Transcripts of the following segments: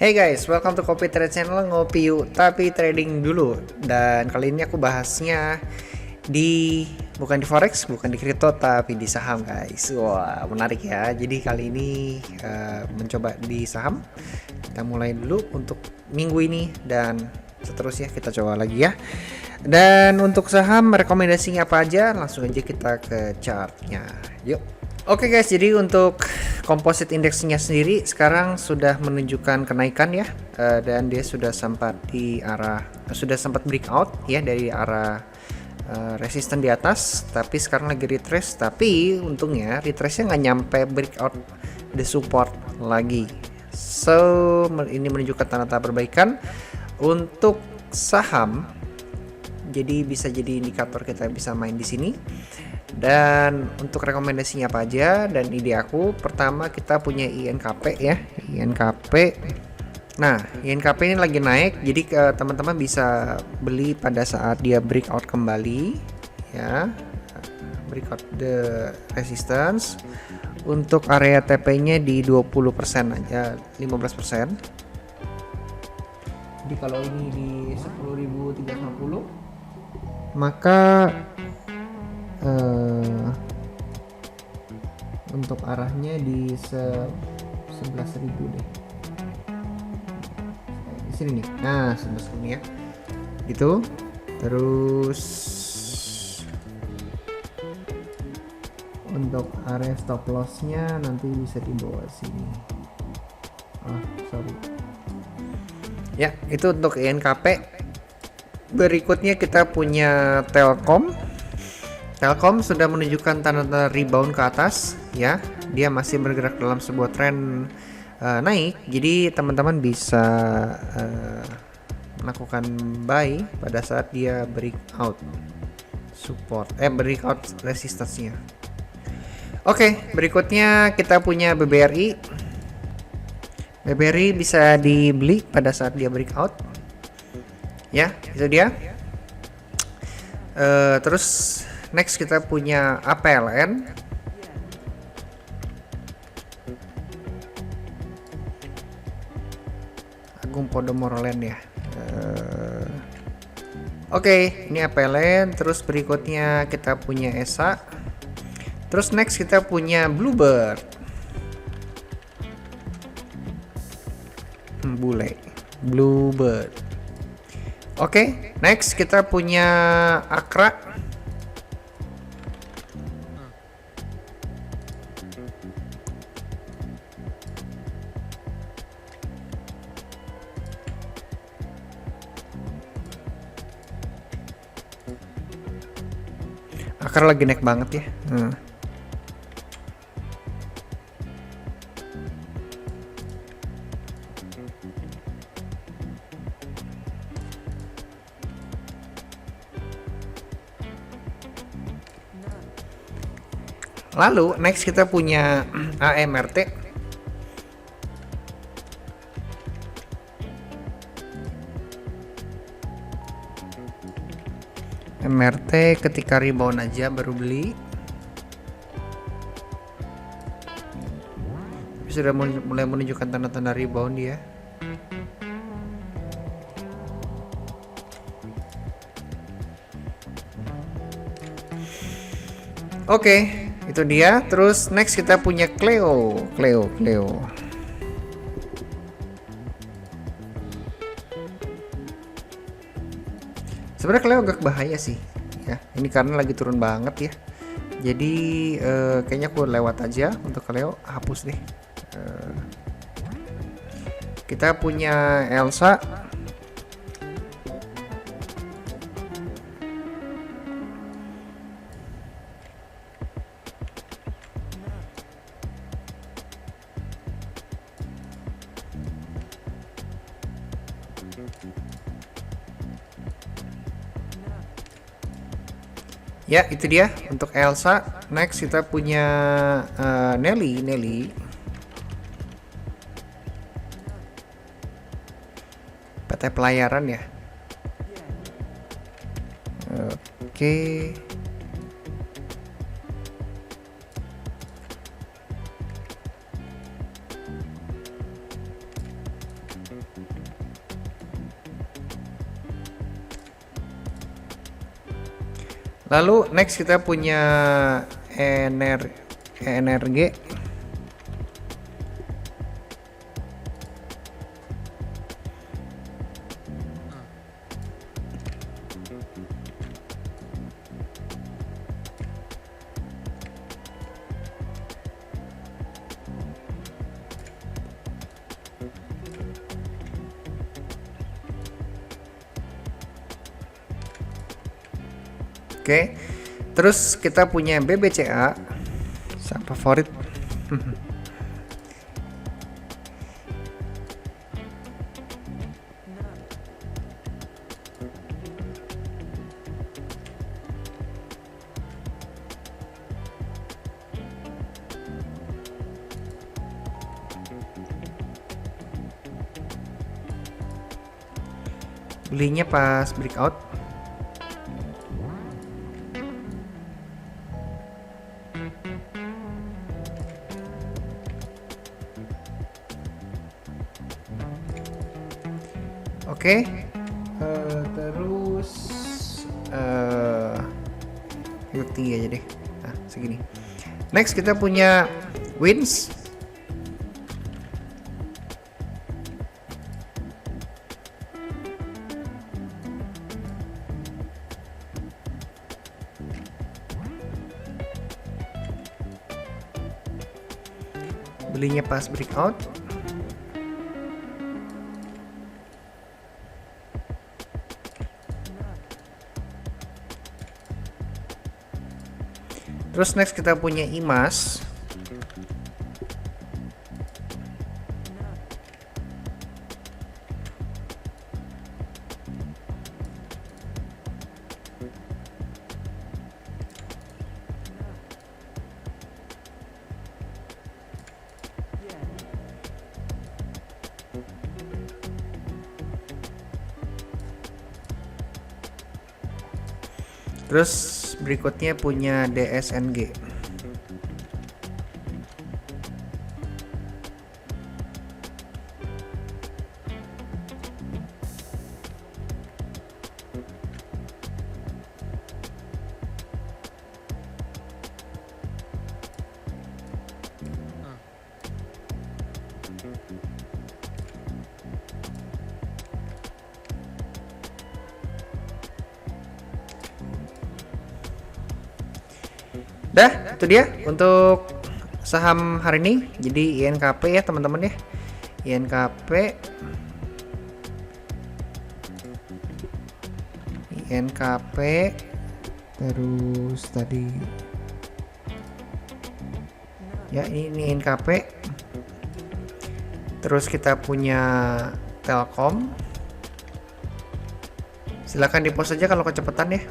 Hey guys, welcome to Kopi Trade Channel, ngopi yuk tapi trading dulu. Dan kali ini aku bahasnya bukan di forex, bukan di kripto, tapi di saham guys. Wah, menarik ya. Jadi kali ini mencoba di saham. Kita mulai dulu untuk minggu ini dan seterusnya kita coba lagi ya. Dan untuk saham rekomendasinya apa aja? Langsung aja kita ke chartnya. Yuk. Oke guys, jadi untuk composite indeksnya sendiri sekarang sudah menunjukkan kenaikan ya, dan dia sudah sempat breakout ya dari arah resisten di atas, tapi sekarang lagi retrace, tapi untungnya retrace-nya nggak nyampe breakout the support lagi. So ini menunjukkan tanda-tanda perbaikan untuk saham. Jadi bisa jadi indikator kita bisa main di sini. Dan untuk rekomendasinya apa aja dan ide aku, pertama kita punya INKP ya, INKP. Nah, INKP ini lagi naik, jadi teman-teman bisa beli pada saat dia breakout kembali ya, breakout the resistance. Untuk area TP-nya di 20% aja, 15%. Jadi kalau ini di 10.350, maka untuk arahnya di 11.000 deh di sini nih. Nah, 11.000 ya gitu. Terus untuk area stop lossnya nanti bisa di bawah sini. Sorry ya, itu untuk INKP. Berikutnya kita punya Telkom. Telkom sudah menunjukkan tanda-tanda rebound ke atas ya. Dia masih bergerak dalam sebuah tren naik. Jadi teman-teman bisa melakukan buy pada saat dia breakout breakout resistance-nya. Oke, berikutnya kita punya BBRI. BBRI bisa dibeli pada saat dia breakout. Ya, itu dia. Terus next kita punya APLN. Agung Podomoro Land ya. Oke, ini APLN. Terus berikutnya kita punya ESA. Terus next kita punya Bluebird. Bluebird. Oke, next kita punya Akra. Akar lagi naik banget ya. Lalu next kita punya AMRT. MRT ketika rebound aja baru beli. Sudah mulai menunjukkan tanda-tanda rebound dia. Oke, itu dia. Terus next kita punya Cleo. Sebenarnya Cleo agak bahaya sih ya, ini karena lagi turun banget ya. Jadi kayaknya aku lewat aja untuk Cleo, hapus deh. Kita punya Elsa. Ya, itu dia untuk Elsa. Next kita punya Nelly. PT Pelayaran ya. Oke. Lalu next kita punya energi. Oke, terus kita punya BBCA, favorit. Belinya pas breakout. Oke, terus yuk tinggi aja deh. Nah, segini. Next kita punya wins. Belinya pas breakout. Terus next kita punya IMAS. Terus berikutnya punya DSNG. Dah, itu dia untuk saham hari ini. Jadi INKP ya teman-teman ya. INKP terus tadi ya ini INKP. Terus kita punya Telkom. Silahkan di post aja kalau kecepatan ya.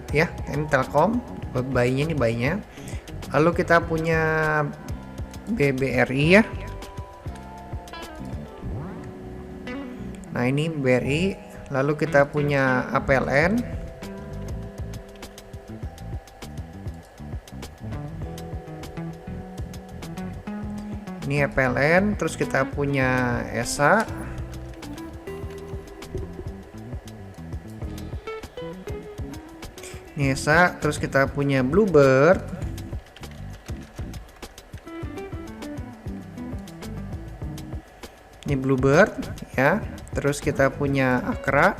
Ya ini Telkom, buy-nya ini buy-nya. Lalu kita punya BBRI ya. Nah ini BRI. Lalu kita punya APLN. Ini APLN. Terus kita punya ESA. ESA, terus kita punya Bluebird. Ini Bluebird ya. Terus kita punya Akra.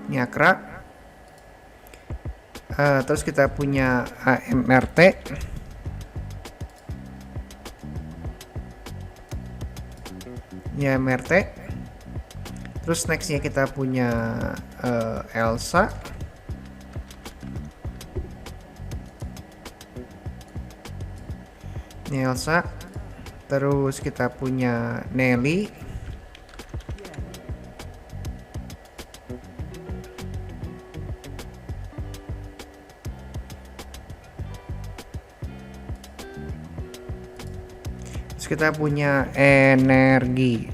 Ini Akra. Terus kita punya AMRT. Ini AMRT. Terus nextnya kita punya Elsa. Ini Elsa. Terus kita punya Nelly. Terus kita punya Energi.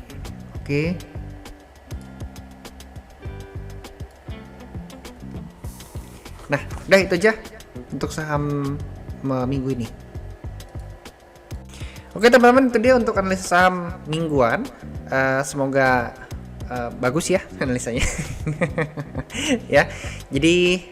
Oke. Nah, udah itu aja untuk saham minggu ini. Oke teman-teman, itu dia untuk analisa saham mingguan. Semoga bagus ya analisanya. Ya, jadi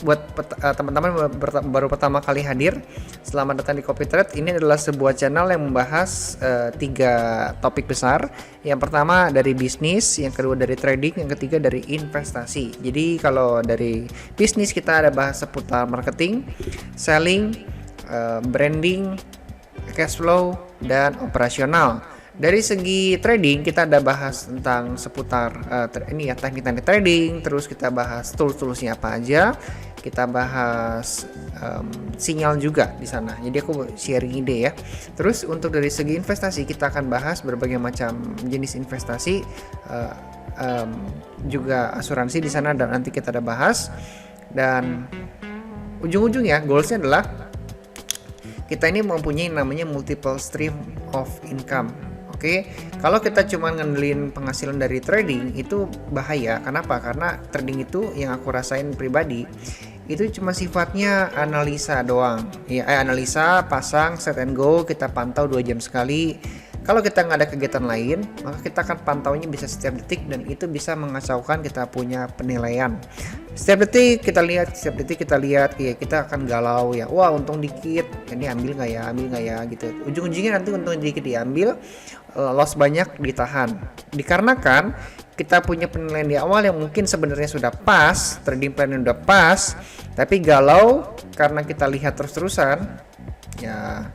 buat teman-teman baru pertama kali hadir, selamat datang di Copy Trade. Ini adalah sebuah channel yang membahas 3 topik besar. Yang pertama dari bisnis, yang kedua dari trading, yang ketiga dari investasi. Jadi kalau dari bisnis kita ada bahas seputar marketing, selling, branding, cash flow, dan operasional. Dari segi trading kita ada bahas tentang seputar teknik trading, terus kita bahas tools-toolsnya apa aja, kita bahas sinyal juga di sana. Jadi aku sharing ide ya. Terus untuk dari segi investasi kita akan bahas berbagai macam jenis investasi, juga asuransi di sana, dan nanti kita ada bahas. Dan ujung-ujungnya goalsnya adalah kita ini mempunyai namanya multiple stream of income. Oke, kalau kita cuma ngandelin penghasilan dari trading itu bahaya. Kenapa? Karena trading itu yang aku rasain pribadi itu cuma sifatnya analisa doang. Ya, analisa, pasang, set and go, kita pantau 2 jam sekali. Kalau kita nggak ada kegiatan lain, maka kita akan pantaunya bisa setiap detik, dan itu bisa mengacaukan kita punya penilaian. Setiap detik kita lihat, ya kita akan galau ya. Wah, untung dikit, ini ambil nggak ya, gitu. Ujung-ujungnya nanti untung dikit diambil, loss banyak ditahan. Dikarenakan kita punya penilaian di awal yang mungkin sebenarnya sudah pas, trading plan udah pas, tapi galau karena kita lihat terus-terusan, ya.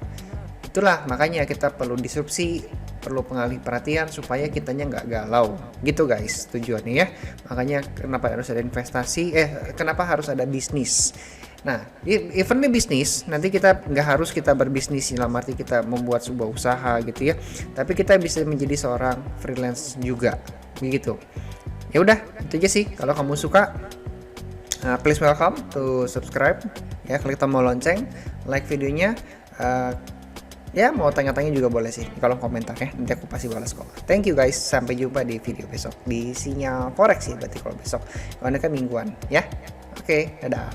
Itulah makanya kita perlu disrupsi, perlu pengalih perhatian supaya kitanya nggak galau gitu guys, tujuannya ya. Makanya kenapa harus ada investasi, kenapa harus ada bisnis. Nah, eventnya bisnis, nanti kita nggak harus kita berbisnis dalam arti kita membuat sebuah usaha gitu ya, tapi kita bisa menjadi seorang freelance juga begitu. Ya udah, itu aja sih. Kalau kamu suka, please welcome to subscribe ya, klik tombol lonceng, like videonya. Ya, mau tanya-tanya juga boleh sih di kolom komentar ya, nanti aku pasti balas kok. Thank you guys, sampai jumpa di video besok di Sinyal Forex ya, berarti kalau besok, kalau kan mingguan ya. Oke, dadah.